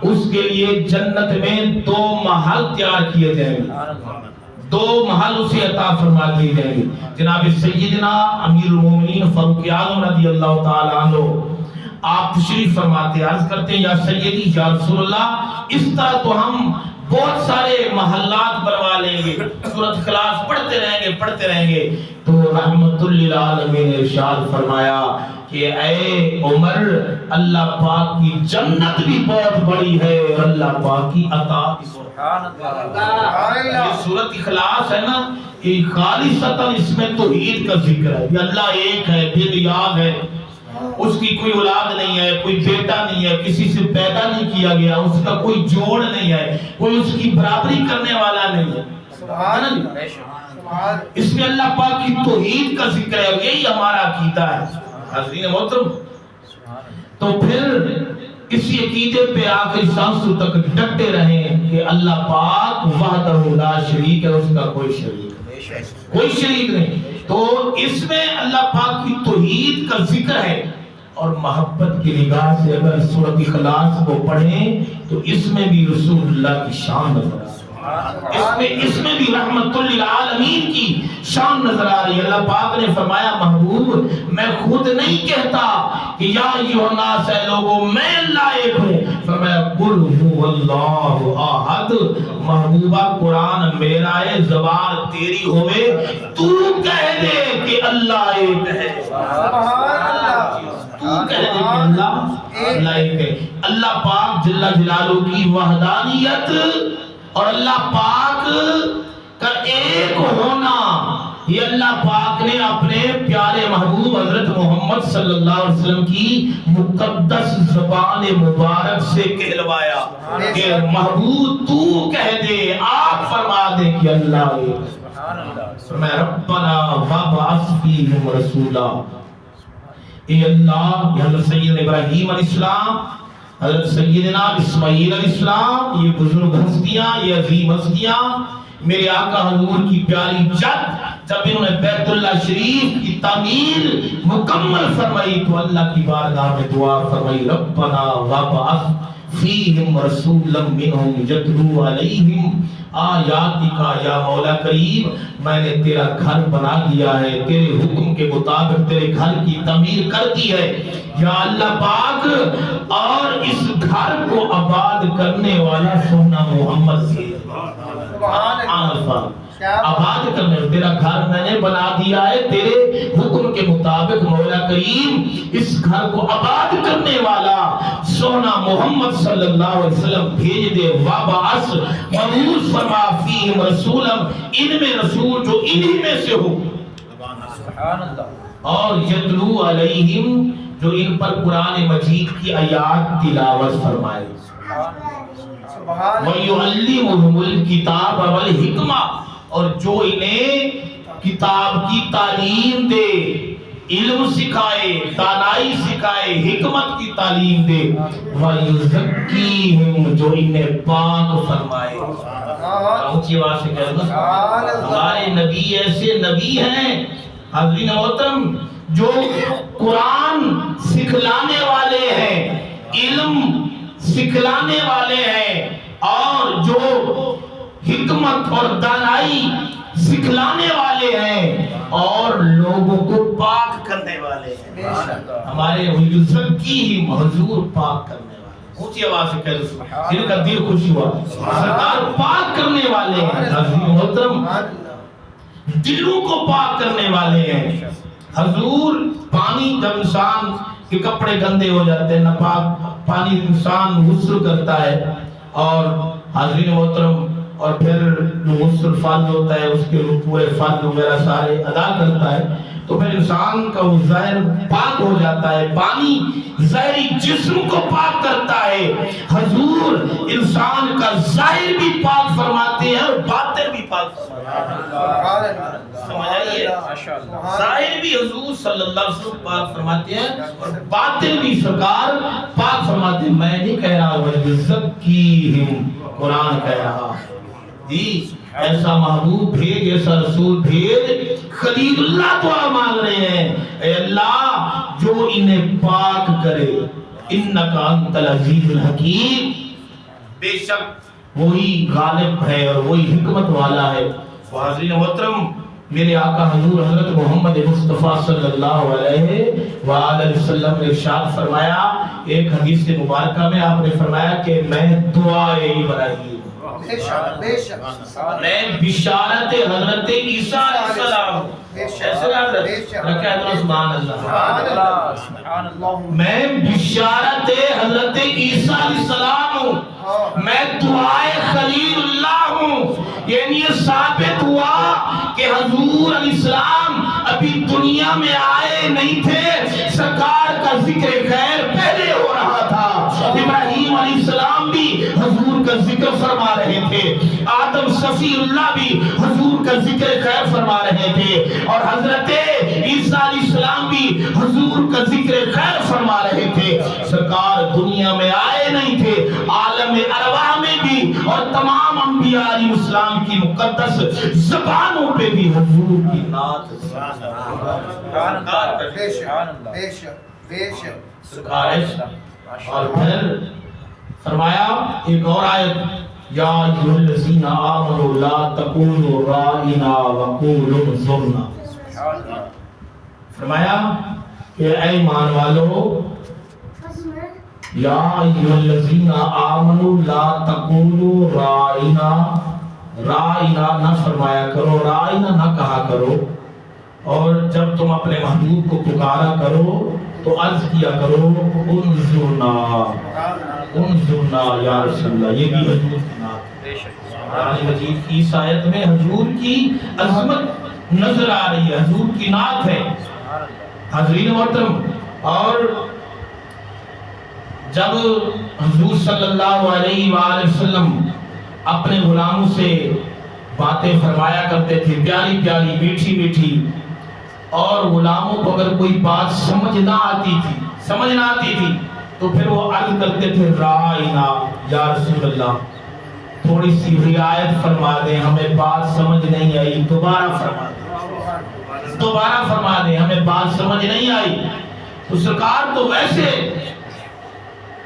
اس کے لیے جنت میں 2 محل تیار کیے جائیں گے، 2 محل اسے عطا فرما دیے جائیں گے۔ جناب سیدنا امیر المومنین فاروق اعظم رضی اللہ تعالی عنہ آپ تشریف فرماتے، عرض کرتے ہیں یا سیدی یا رسول اللہ، اس طرح تو ہم بہت سارے محلات بنوا لیں گے، سورۃ اخلاص پڑھتے رہیں گے۔ تو رحمت للعالمین نے ارشاد فرمایا کہ اے عمر، اللہ پاک کی جنت بھی بہت بڑی ہے اور اللہ پاک کی عطا بھی سبحان اللہ۔ یہ سورۃ اخلاص ہے نا، یہ خالصتاً اس میں توحید کا ذکر ہے، یہ اللہ ایک ہے، بے نیاز ہے، اس کی کوئی اولاد نہیں ہے، کوئی بیٹا نہیں ہے، کسی سے پیدا نہیں کیا گیا، اس کا کوئی جوڑ نہیں ہے، کوئی اس کی برابری کرنے والا نہیں ہے۔ سبحان اللہ۔ اس میں اللہ پاک کی توحید کا ذکر ہے اور یہی ہمارا عقیدہ ہے۔ حضرین محترم، تو پھر اسی عقیدے پہ آخری سانسوں تک ڈٹے رہیں کہ اللہ پاک وحدہ لا شریک ہے، اس کا کوئی شریک نہیں۔ تو اس میں اللہ پاک کی توحید کا ذکر ہے، اور محبت کی نگاہ سے اگر سورۃ اخلاص کو پڑھیں تو اس میں بھی رسول اللہ کی شان نظر آ رہی ہے، اس میں بھی رحمت للعالمین کی شان نظر آ رہی ہے۔ اللہ پاک نے فرمایا محبوب میں خود نہیں کہتا کہ یا ایھا الناس، اے لوگوں میں اللہ ایک ہوں، فرمایا قل هو اللہ احد، محبوبہ قرآن میرا ہے، زبان تیری ہوئے تو کہہ دے کہ اللہ ایک ہے۔ سبحان اللہ، تو کہہ دے کہ اللہ ایک ہے۔ اللہ پاک جل جلالہ کی وحدانیت اور اللہ پاک کا ایک ہونا، یہ اللہ پاک نے اپنے پیارے محبوب حضرت محمد صلی اللہ علیہ وسلم کی مقدس زبان مبارک سے کہلوایا کہ محبوب تو کہہ دے، آپ فرما دے کہ اللہ ایک ہے۔ فرمایا ربنا وابعث فیہم رسولا، اے اللہ، یہ حضرت سیدنا ابراہیم علیہ السلام، حضرت سیدنا اسماعیل علیہ السلام، یہ بزرگ ہستیاں، یہ عظیم ہستیاں، میرے آقا حضور کی پیاری جد، جب انہوں نے بیت اللہ شریف کی تعمیر مکمل فرمائی تو اللہ کی بارگاہ میں دعا فرمائی ربنا وابعث فیہم رسولا منہم یتلو علیہم آیاتک، یا مولا کریم میں نے تیرا گھر بنا دیا ہے، تیرے حکم کے مطابق تیرے گھر کی تعمیر کر دی ہے یا اللہ پاک، اور اس گھر کو آباد کرنے والا سونا محمد سے آباد کرنے، تیرا گھر میں نے بنا دیا ہے تیرے حکم کے مطابق، مولا کریم اس گھر کو آباد کرنے والا سونا محمد صلی اللہ علیہ وسلم بھیج دے۔ وابعث، مبعوث فرما فیہم رسولا، ان میں رسول جو انہی میں سے ہو، اور یتلو علیہم، جو ان پر قرآن مجید کی آیات تلاوت فرمائے، وَيُعَلِّمُهُمُ الْكِتَابَ وَالْحِکْمَةَ، اور جو انہیں کتاب کی تعلیم دے، علم سکھائے، دانائی سکھائے، حکمت کی تعلیم دے، وَيُزَكِّيهِمْ، جو انہیں پاک فرمائے۔ اونچی آواز سے کہہ دو، ہمارے نبی ایسے نبی ہیں حضرین محترم جو قرآن سکھلانے والے ہیں، علم سکھلانے والے ہیں، اور جو حکمت اور دانائی سکھلانے والے ہیں، اور لوگوں کو پاک کرنے والے ہیں۔ ہمارے یزکیہم، حضور پاک کرنے والے، اونچی آواز سے کہہ دو، جن کا دل خوش ہوا، سرکار پاک کرنے والے ہیں۔ حضرت محترم دلوں کو پاک کرنے والے ہیں۔ حضور پانی، جب انسان کے کپڑے گندے ہو جاتے ہیں، ناپاک پانی انسان غسل کرتا ہے، اور حاضرین محترم اور پھر جو غسل فرض ہوتا ہے اس کے رکوع فرض وغیرہ سارے ادا کرتا ہے، تو پھر انسان کا وہ ظاہر پاک ہو جاتا ہے۔ پانی ظاہری جسم کو پاک کرتا ہے، حضور انسان کا ظاہر بھی پاک فرماتے ہیں اور باطن بھی پاک فرماتے ہیں۔ سمجھائیے، ظاہر بھی حضور صلی اللہ علیہ وسلم پاک فرماتے ہیں اور باطن بھی سرکار پاک فرماتے ہیں۔ میں نہیں کہہ رہا وَيُزَكِّيهِمْ، قرآن کہہ رہا جی، ایسا محبوب بھیج، ایسا رسول بھیج۔ خلیل اللہ دعا مانگ رہے ہیں، اے اللہ جو انہیں پاک کرے، انکا انت العزیز الحکیم، بے شک وہی غالب ہے اور وہی حکمت والا ہے. حاضرین محترم، میرے آقا حضور حضرت محمد مصطفیٰ صلی اللہ علیہ وآلہ وسلم نے ارشاد فرمایا، ایک حدیث مبارکہ میں آپ نے فرمایا کہ میں دعائے ابراہیم، میں بشارت حضرت عیسیٰ علیہ السلام، میں بشارت حضرت عیسیٰ علیہ السلام ہوں، میں دعائے خلیل اللہ ہوں. یعنی یہ ثابت ہوا کہ حضور علیہ السلام ابھی دنیا میں آئے نہیں تھے، سرکار کا ذکر خیر پہلے ہو رہا تھا. ابراہیم علیہ السلام بھی حضور کا ذکر فرما رہے تھے، آدم صفی اللہ بھی حضور کا ذکر خیر فرما رہے تھے، اور حضرت عیسیٰ علیہ السلام بھی حضور کا ذکر خیر فرما رہے تھے. سرکار دنیا میں آئے نہیں تھے، عالم ارواح میں بھی اور تمام انبیاء علیہ السلام کی مقدس زبانوں پہ بھی حضور کی نعت اور پھر فرمایا ایک اور آیت، یا ایھا الذین آمنوا لا تقولوا رائنا وقولوا انظرنا. فرمایا کہ اے ایمان والو، یا ایھا الذین آمنوا لا تقولوا رائنا، رائنا نہ فرمایا کرو، رائنا نہ کہا کرو، اور جب تم اپنے محبوب کو پکارا کرو تو عرض کیا کرو انظرنا، انظرنا یا رسول اللہ. یہ بھی حضور کی نعت ہے. قرآن مجید کی اس آیت میں حضور کی عظمت نظر آ رہی ہے، حضور کی نعت ہے. حاضرین محترم، اور جب حضور صلی اللہ علیہ وآلہ وسلم اپنے غلاموں سے باتیں فرمایا کرتے تھے، پیاری پیاری میٹھی میٹھی، اور غلاموں کو اگر کوئی بات سمجھ نہ آتی تھی تو پھر وہ عرض کرتے تھے رائنا یا رسول اللہ، تھوڑی سی رعایت فرما دیں، ہمیں بات سمجھ نہیں آئی، دوبارہ فرما دیں، ہمیں بات سمجھ نہیں آئی. تو سرکار تو ویسے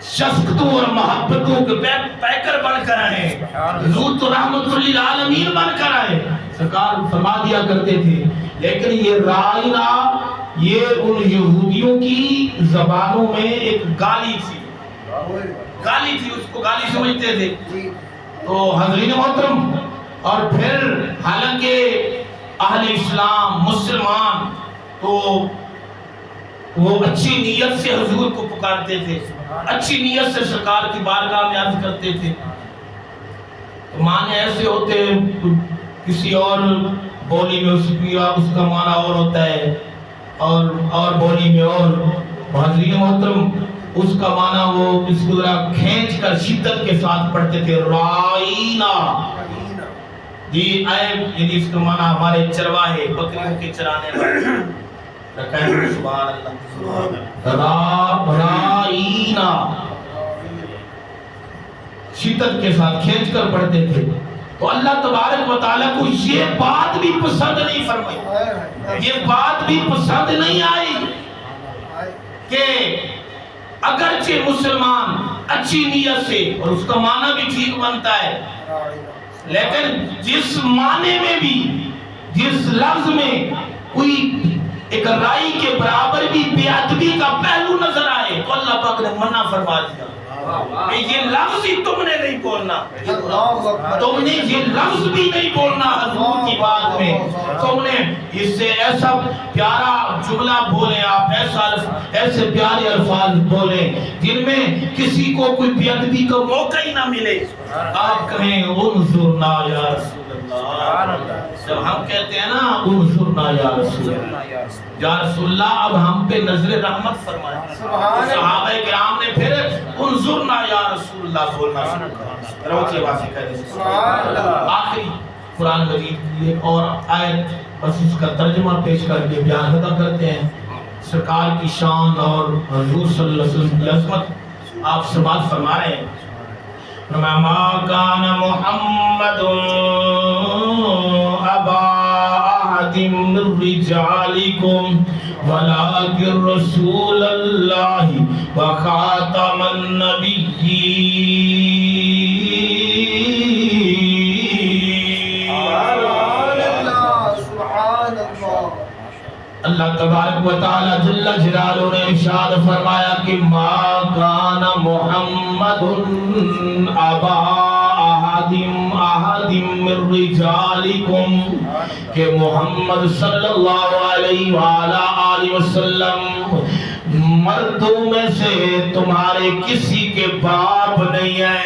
شفقتوں اور محبتوں کے پیکر بن کر آئے، حضور تو رحمت للعالمین بن کر آئے. سرکار فرما دیا کرتے تھے، لیکن یہ رائنا یہ ان یہودیوں کی زبانوں میں ایک گالی تھی، اس کو گالی سمجھتے تھے. تو حضرین محترم، اور پھر حالانکہ اہل اسلام مسلمان تو وہ اچھی نیت سے حضور کو پکارتے تھے، اچھی نیت سے سرکار کی بارگاہ میں عرض کرتے تھے. معنی ایسے ہوتے ہیں، کسی اور بولی میں اس کا معنی اور ہوتا ہے، اور بولی میں اور. حاضرین محترم، اس کا معنی وہ اس کو ذرا کھینچ کر شدت کے ساتھ پڑھتے تھے، رائنا جی اے، یعنی اس کا معنی ہمارے چرواہے، بکریوں کے چرانے والے. سبحان اللہ، رائنا شدت کے ساتھ کھینچ کر پڑھتے تھے. تو اللہ تبارک و تعالیٰ کو یہ بات بھی پسند نہیں فرمائی، یہ بات بھی پسند نہیں آئی کہ اگرچہ مسلمان اچھی نیت سے، اور اس کا معنی بھی ٹھیک بنتا ہے، لیکن جس معنی میں بھی، جس لفظ میں کوئی ایک رائی کے برابر بھی بے ادبی کا پہلو نظر آئے تو اللہ پاک نے منع فرما دیا کہ یہ لفظ ہی تم نے نہیں بولنا، تم نے یہ لفظ بھی نہیں بولنا حضور کی بات میں. تم نے اس سے ایسا پیارا جملہ بولے، آپ ایسے پیارے الفاظ بولیں جن میں کسی کو کوئی بے ادبی کا موقع ہی نہ ملے. آپ کہیں انظرنا یا رسول اللہ، جب ہم کہتے ہیں نا انظرنا یا رسول اللہ، یا رسول اللہ اب ہم پہ نظر رحمت فرمائے. صحابہ کرام نے پھر انظرنا یا رسول اللہ بولنا شروع کیا. آخری قرآن مجید کی ایک اور آیت بس اس کا ترجمہ پیش کر کے بیان ادا کرتے ہیں. سرکار کی شان اور حضور صلی اللہ علیہ وسلم کی عظمت آپ سے بات فرما رہے ہیں. ما كان محمد أبا أحد من رجالكم ولكن رسول الله وخاتم النبيين. اللہ تبارک و تعالی جل جلالہ نے ارشاد فرمایا کہ ما کان محمد ابا احد من رجالکم، کہ محمد صلی اللہ علیہ وآلہ وسلم مردوں میں سے تمہارے کسی کے باپ نہیں ہے۔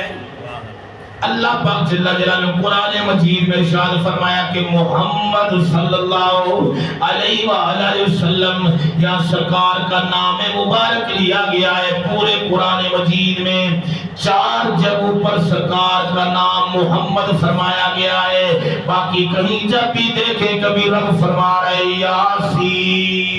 اللہ پاک جل جلالہ قرآن مجید میں ارشاد فرمایا کہ محمد صلی اللہ علیہ وآلہ وسلم یا سرکار کا نام مبارک لیا گیا ہے۔ پورے قرآن مجید میں 4 جگہوں پر سرکار کا نام محمد فرمایا گیا ہے، باقی کہیں جب بھی دیکھیں کبھی رب فرما رہے یاسین،